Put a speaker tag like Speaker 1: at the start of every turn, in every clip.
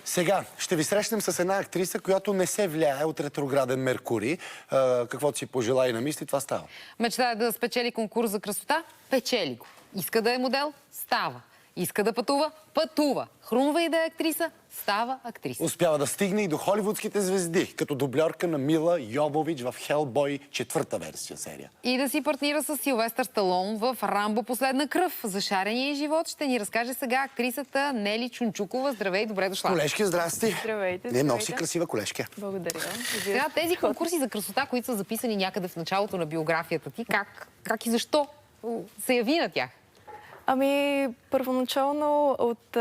Speaker 1: Сега ще ви срещнем с една актриса, която не се влияе от ретрограден Меркурий. Каквото си пожела и намисли, това става.
Speaker 2: Мечтае да спечели конкурс за красота? Печели го. Иска да е модел? Става. Иска да пътува? Пътува. Хрумва и да е актриса? Става актриса.
Speaker 1: Успява да стигне и до холивудските звезди, като дубльорка на Мила Йовович в Хелбой, 4-та версия серия.
Speaker 2: И да си партнира с Силвестър Сталон в Рамбо Последна кръв. За шарения и живот ще ни разкаже сега актрисата Нели Чунчукова. Здравей, добре дошла.
Speaker 1: Колежке, здрасти.
Speaker 3: Здравейте.
Speaker 1: Не, много си красива колежке.
Speaker 3: Благодаря.
Speaker 2: Сега тези конкурси за красота, които са записани някъде в началото на биографията ти, как и защо се яви на тях?
Speaker 3: Ами, първоначално от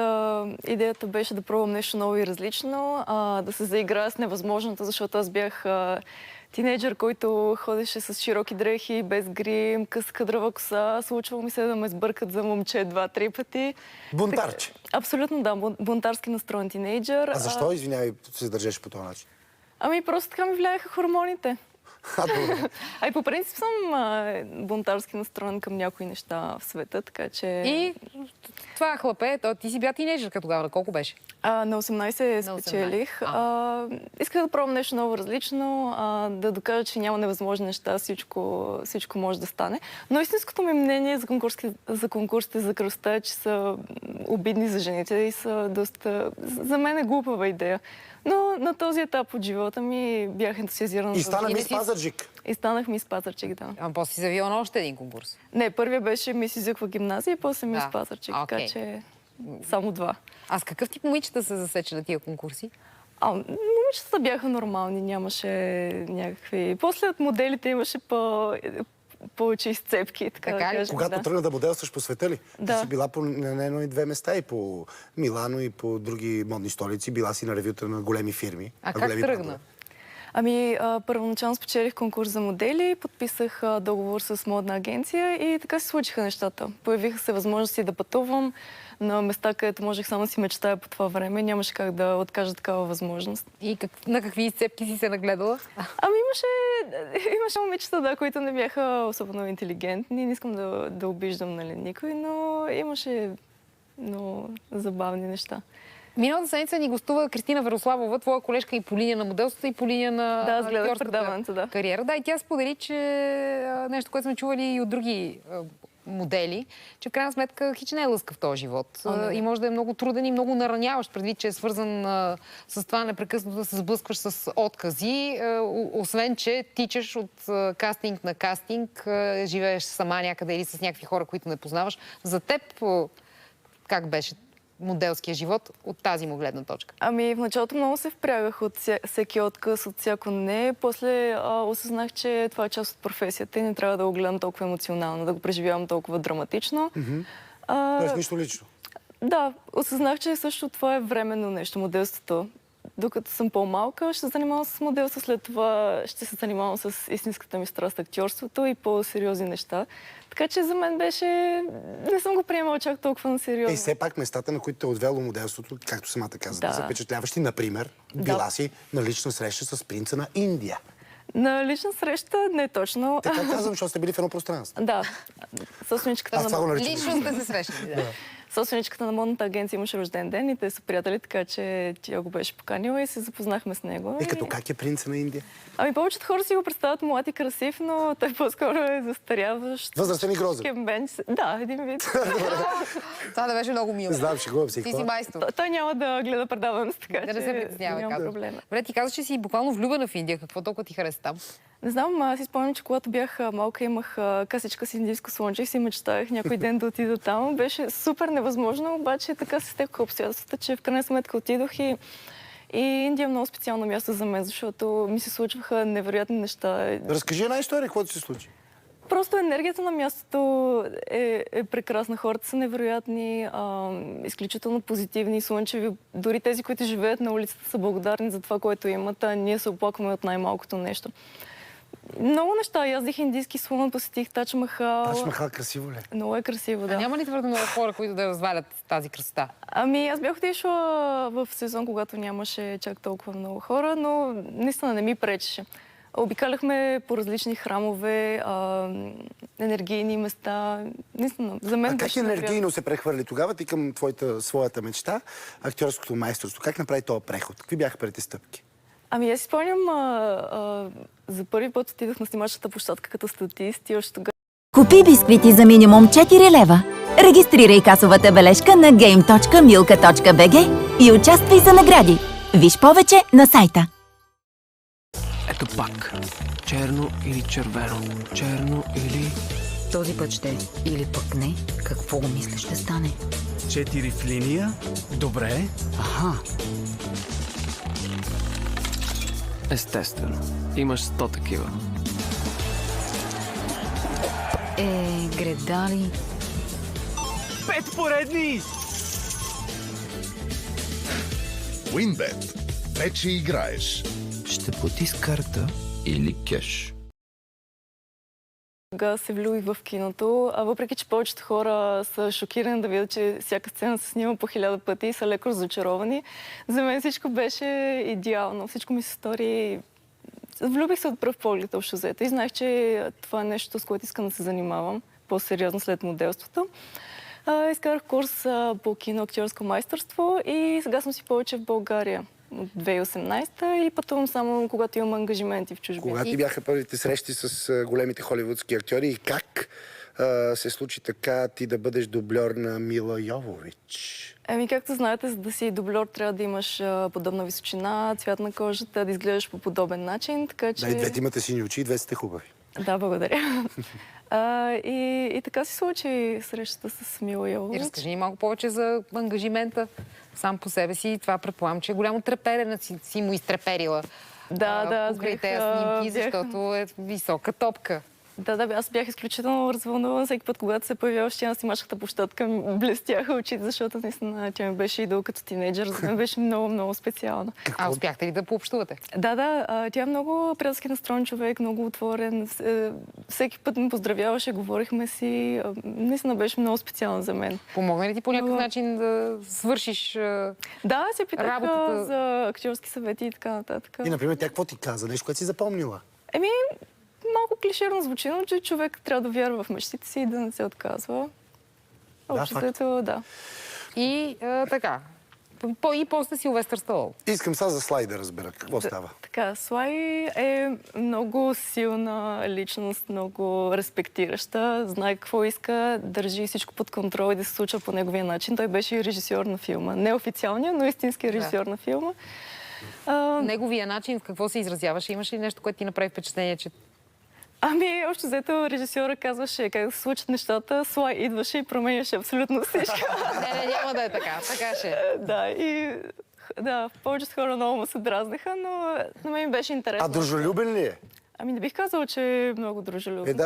Speaker 3: идеята беше да пробвам нещо ново и различно, да се заиграя с невъзможното, защото аз бях тинейджър, който ходеше с широки дрехи, без грим, къса кадрава коса. Случвало ми се да ме сбъркат за момче 2-3 пъти.
Speaker 1: Бунтарче.
Speaker 3: Абсолютно да, бунтарски настроен тинейджър.
Speaker 1: А защо, извинявай, се държеше по този начин?
Speaker 3: Ами, просто така ми влияеха хормоните. А и по принцип съм бунтарски настроен към някои неща в света, така че...
Speaker 2: И това хлапе, ти си бя тинейджърка тогава, на колко беше?
Speaker 3: На 18 спечелих. Исках да пробвам нещо ново, различно, да докажа, че няма невъзможни неща, всичко може да стане. Но истинското ми мнение за конкурсите за красота е, че са обидни за жените и са доста... За мен е глупава идея. Но на този етап от живота ми бях ентусиазирана.
Speaker 1: И стана мис Пазарджик.
Speaker 3: И станах мис Пазарджик, да.
Speaker 2: А после си завила на още един конкурс.
Speaker 3: Не, първия беше мис Изюква гимназия и после мис Пазарджик, така че само два.
Speaker 2: А с какъв тип момичета се засече на тия конкурси?
Speaker 3: Момичетата бяха нормални, нямаше някакви... После от моделите имаше повече изцепки, така да кажем.
Speaker 1: Когато тръгна да моделстваш по света ли?
Speaker 3: Да.
Speaker 1: Ти си била на едно и две места, и по Милано, и по други модни столици. Била си на ревюта на големи фирми.
Speaker 2: А как тръгна?
Speaker 3: Ами, първоначално спечелих конкурс за модели, подписах договор с модна агенция и така се случиха нещата. Появиха се възможности да пътувам на места, където можех само да си мечтая по това време. Нямаше как да откажа такава възможност.
Speaker 2: И на какви изцепки си се нагледала?
Speaker 3: Ами имаше момичета, да, които не бяха особено интелигентни. Не искам да обиждам, нали, никой, но имаше много забавни неща.
Speaker 2: Миналата седмица ни гостува Кристина Верославова, твоя колежка и по линия на моделството, и по линия на актьорската кариера. Да, и тя сподели, че нещо, което сме чували и от други модели, че в крайна сметка хич не е лъскав този живот. И може да е много труден и много нараняващ, предвид, че е свързан с това непрекъснато да се сблъскваш с откази. Освен, че тичаш от кастинг на кастинг, живееш сама някъде или с някакви хора, които не познаваш. За теб как беше моделския живот от тази му гледна точка? Ами,
Speaker 3: в началото много се впрягах от всеки отказ, от всяко не. После осъзнах, че това е част от професията и не трябва да го гледам толкова емоционално, да го преживявам толкова драматично.
Speaker 1: Тоест нищо лично?
Speaker 3: Да, осъзнах, че също това е временно нещо, моделството. Докато съм по-малка, ще се занимавам с моделство, след това ще се занимавам с истинската ми страст, актьорството и по-сериозни неща. Така че за мен беше... Не съм го приемала чак толкова на сериозно.
Speaker 1: Все пак местата, на които те е отвело моделството, както самата каза, са впечатляващи. Например, била си на лична среща с принца на Индия.
Speaker 3: На лична среща не точно.
Speaker 1: Така казвам, защото сте били в едно пространство.
Speaker 3: Да. Собственичката
Speaker 1: на...
Speaker 2: Лично сте се срещали, да.
Speaker 3: Собственичката на модната агенция имаше рожден ден и те са приятели, така че тя го беше поканила и се запознахме с него.
Speaker 1: Като как е принца на Индия?
Speaker 3: Ами повечето хора си го представят млад и красив, но той по-скоро е застаряващ.
Speaker 1: Възрастен и грозен.
Speaker 3: Да, един вид.
Speaker 2: Това да беше много мило.
Speaker 1: Знам, че го си.
Speaker 2: Ти си майстор.
Speaker 3: Той няма да гледа предаването, така че
Speaker 2: да се притеснява.
Speaker 3: няма проблема.
Speaker 2: Добре, ти казваш, че си буквално влюбена в Индия. Какво толкова ти хареса там?
Speaker 3: Не знам, аз си спомням, че когато бях малка, имах касичка с индийско слънче и си мечтаях някой ден да отида там. Беше супер невъзможно, обаче така се стекоха обстоятелствата, че в крайна сметка отидох и Индия е много специално място за мен, защото ми се случваха невероятни неща.
Speaker 1: Разкажи една история, какво се случи.
Speaker 3: Просто енергията на мястото е прекрасна. Хората са невероятни, изключително позитивни и слънчеви. Дори тези, които живеят на улицата, са благодарни за това, което имат, а ние се оплакваме от най-малкото нещо. Много неща. Яздих индийски слон, посетих Тадж Махал.
Speaker 1: Тадж Махал красиво ли?
Speaker 3: Много е красиво, да.
Speaker 2: А няма ли твърде много хора, които да развалят тази красота?
Speaker 3: Ами, аз бях отишла в сезон, когато нямаше чак толкова много хора, но наистина не ми пречеше. Обикаляхме по различни храмове, енергийни места. Наистина, за мен
Speaker 1: как енергийно се прехвърли тогава ти към своята мечта, актьорското майсторство? Как направи този преход? Какви бяха преди стъпки?
Speaker 3: Ами аз си спомням, за първи път отидох на снимачната площадка като статист и още тогава.
Speaker 4: Купи бисквити за минимум 4 лева. Регистрирай касовата бележка на game.milka.bg и участвай за награди. Виж повече на сайта.
Speaker 5: Ето пак. Черно или червено. Черно или...
Speaker 4: Този път ще или пък не. Какво го мислиш ще стане?
Speaker 6: 4 в линия. Добре. Аха.
Speaker 5: Естествено. Имаш 100 такива.
Speaker 4: Гредали.
Speaker 6: 5 поредни!
Speaker 7: Winbet. Вече играеш.
Speaker 5: Ще плати с карта или кеш.
Speaker 3: Тогава се влюбих в киното, въпреки че повечето хора са шокирани да видят, че всяка сцена се снима по 1000 пъти и са леко разочаровани. За мен всичко беше идеално, всичко ми се стори. Влюбих се от пръв поглед общо взето и знаех, че това е нещо, с което искам да се занимавам по-сериозно след моделството. Изкарах курс по кино-актьорско майсторство и сега съм си повече в България. От 2018 и пътувам само когато имам ангажименти в чужбина.
Speaker 1: Кога ти бяха първите срещи с големите холивудски актьори и как се случи така ти да бъдеш дубльор на Мила Йовович?
Speaker 3: Както знаете, за да си дубльор трябва да имаш подобна височина, цвят на кожата, да изглеждаш по подобен начин, така че...
Speaker 1: Да, и двете имате сини очи, и двете сте хубави.
Speaker 3: Да, благодаря. И така се случи срещата с Мила Йовович.
Speaker 2: И разкажи ни малко повече за ангажимента сам по себе си. Това предполагам, че е голямо треперене си му изтреперила.
Speaker 3: Да,
Speaker 2: покрай тези снимки, защото е висока топка.
Speaker 3: Да, аз бях изключително развълнувана всеки път, когато се появяваше на снимачната площадка, ми блестяха очите, защото наистина тя ми беше идол като тинейджър. За мен беше много, много специална.
Speaker 2: Успяхте ли да пообщувате?
Speaker 3: Да, тя е много приятелски настроен човек, много отворен. Всеки път ме поздравяваше, говорихме си. Наистина беше много специална за мен.
Speaker 2: Помогна ли ти по някакъв начин да свършиш
Speaker 3: Да, се питах
Speaker 2: работата
Speaker 3: за актьорски съвети и така нататък.
Speaker 1: И, например, тя какво ти каза? Нещо, което си запомнила?
Speaker 3: Малко клиширно звучи, но че човек трябва да вярва в мечтите си и да не се отказва. Общото, да.
Speaker 2: И така. И после Силвестър Сталон.
Speaker 1: Искам сега за Слай да разбера. Какво става?
Speaker 3: Така, Слай е много силна личност, много респектираща, знае какво иска, държи всичко под контрол и да се случва по неговия начин. Той беше и режисьор на филма. Не официалния, но истински режисьор на филма.
Speaker 2: Неговия начин в какво се изразяваше? Имаш ли нещо, което ти направи впечатление, че...
Speaker 3: Общо взето режисьора казваше как да се случат нещата, Слай идваше и променяше абсолютно всичко.
Speaker 2: Не, няма да е така. Така ще.
Speaker 3: Да, повечето хора много му се дразниха, но на мен беше интересно.
Speaker 1: А дружелюбен ли е?
Speaker 3: Не бих казала, че е много дружелюбен.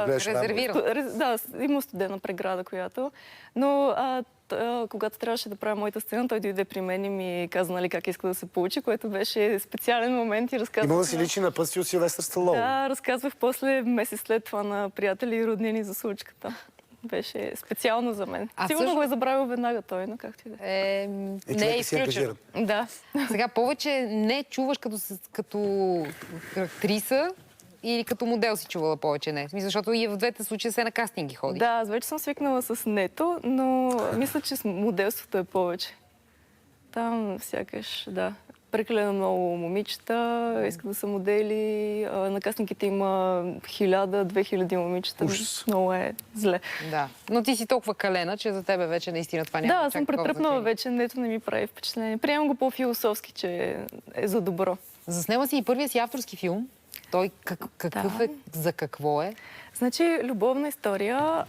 Speaker 2: Резервиран.
Speaker 3: Да, има студена преграда, която. Но когато трябваше да правя моята сцена, той дойде при мен и ми каза, нали, как иска да се получи, което беше специален момент и разказвах...
Speaker 1: Има да си личи на път си от Силвестър Сталон.
Speaker 3: Да, разказвах после месец след това на приятели и роднини за случката. Беше специално за мен. Сигурно го е забравил веднага той, но както и да
Speaker 2: е. Не е изключено.
Speaker 3: Да.
Speaker 2: Сега повече не чуваш като актриса или като модел си чувала повече не? Защото и в двете случаи се на кастинги ходи.
Speaker 3: Да, аз вече съм свикнала с нето, но мисля, че с моделството е повече. Там сякаш, да. Прекалено много момичета, искат да са модели. На кастингите има 1000-2000 момичета.
Speaker 1: Ужас.
Speaker 3: Много е зле.
Speaker 2: Да. Но ти си толкова калена, че за тебе вече наистина това няма.
Speaker 3: Да, съм претръпнала вече, нето не ми прави впечатление. Приемам го по-философски, че е за добро.
Speaker 2: Заснема си и първия си авторски филм. Той какъв е, за какво е?
Speaker 3: Значи, любовна история.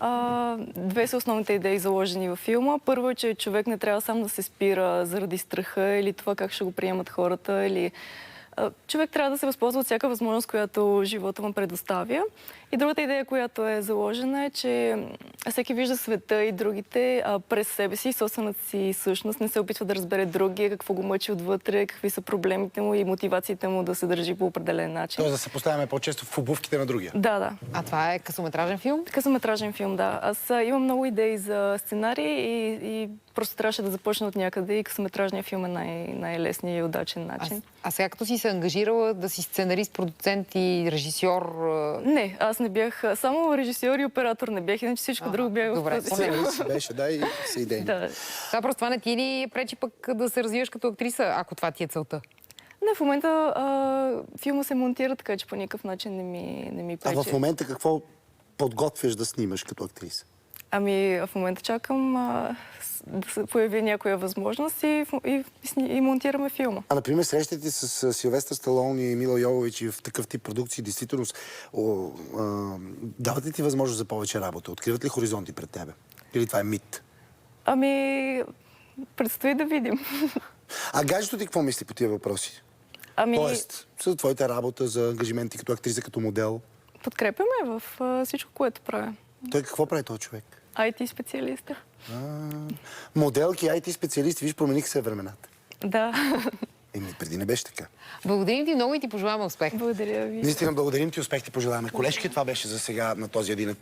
Speaker 3: Две са основните идеи заложени във филма. Първо е, че човек не трябва сам да се спира заради страха или това как ще го приемат хората, или човек трябва да се възползва от всяка възможност, която живота му предоставя. И другата идея, която е заложена, е, че всеки вижда света и другите през себе си, собствената си същност, не се опитва да разбере другия, какво го мъчи отвътре, какви са проблемите му и мотивациите му да се държи по определен начин.
Speaker 1: Тоест да се поставяме по-често в обувките на другия.
Speaker 3: Да.
Speaker 2: А това е късометражен филм?
Speaker 3: Късометражен филм, да. Аз имам много идеи за сценарий и просто трябваше да започна от някъде и късометражният филм е най-лесният и удачен начин.
Speaker 2: А сега като си се се ангажирала да си сценарист, продуцент и режисьор?
Speaker 3: Не, аз не бях само режисьор и оператор не бях, иначе всичко друго бях в този
Speaker 1: Сценарист си беше, да, и са идейни.
Speaker 3: Да.
Speaker 2: Просто това не ти ли пречи пък да се развиваш като актриса, ако това ти е целта?
Speaker 3: Не, в момента филма се монтира, така че по никакъв начин не ми пречи.
Speaker 1: А в момента какво подготвяш да снимаш като актриса?
Speaker 3: Ами, в момента чакам да се появи някоя възможност и монтираме филма.
Speaker 1: А, например, срещате с Силвестър Сталон и Мила Йовович и в такъв тип продукции, действително, дават ли ти възможност за повече работа? Откриват ли хоризонти пред тебе? Или това е мит?
Speaker 3: Ами, предстои да видим.
Speaker 1: А гаджето ти какво мисли по тия въпроси?
Speaker 3: Ами...
Speaker 1: Тоест, за твоята работа, за ангажименти като актриса, като модел?
Speaker 3: Подкрепяме в всичко, което правя.
Speaker 1: Той какво прави този човек?
Speaker 3: IT специалиста.
Speaker 1: Моделки, IT специалисти, виж, промениха се времената.
Speaker 3: Да.
Speaker 1: Преди не беше така.
Speaker 2: Благодарим ти много и ти пожелаваме успех.
Speaker 3: Благодаря ви.
Speaker 1: Наистина благодарим ти, успех ти пожелаваме. Колежки, това беше за сега на този един етап.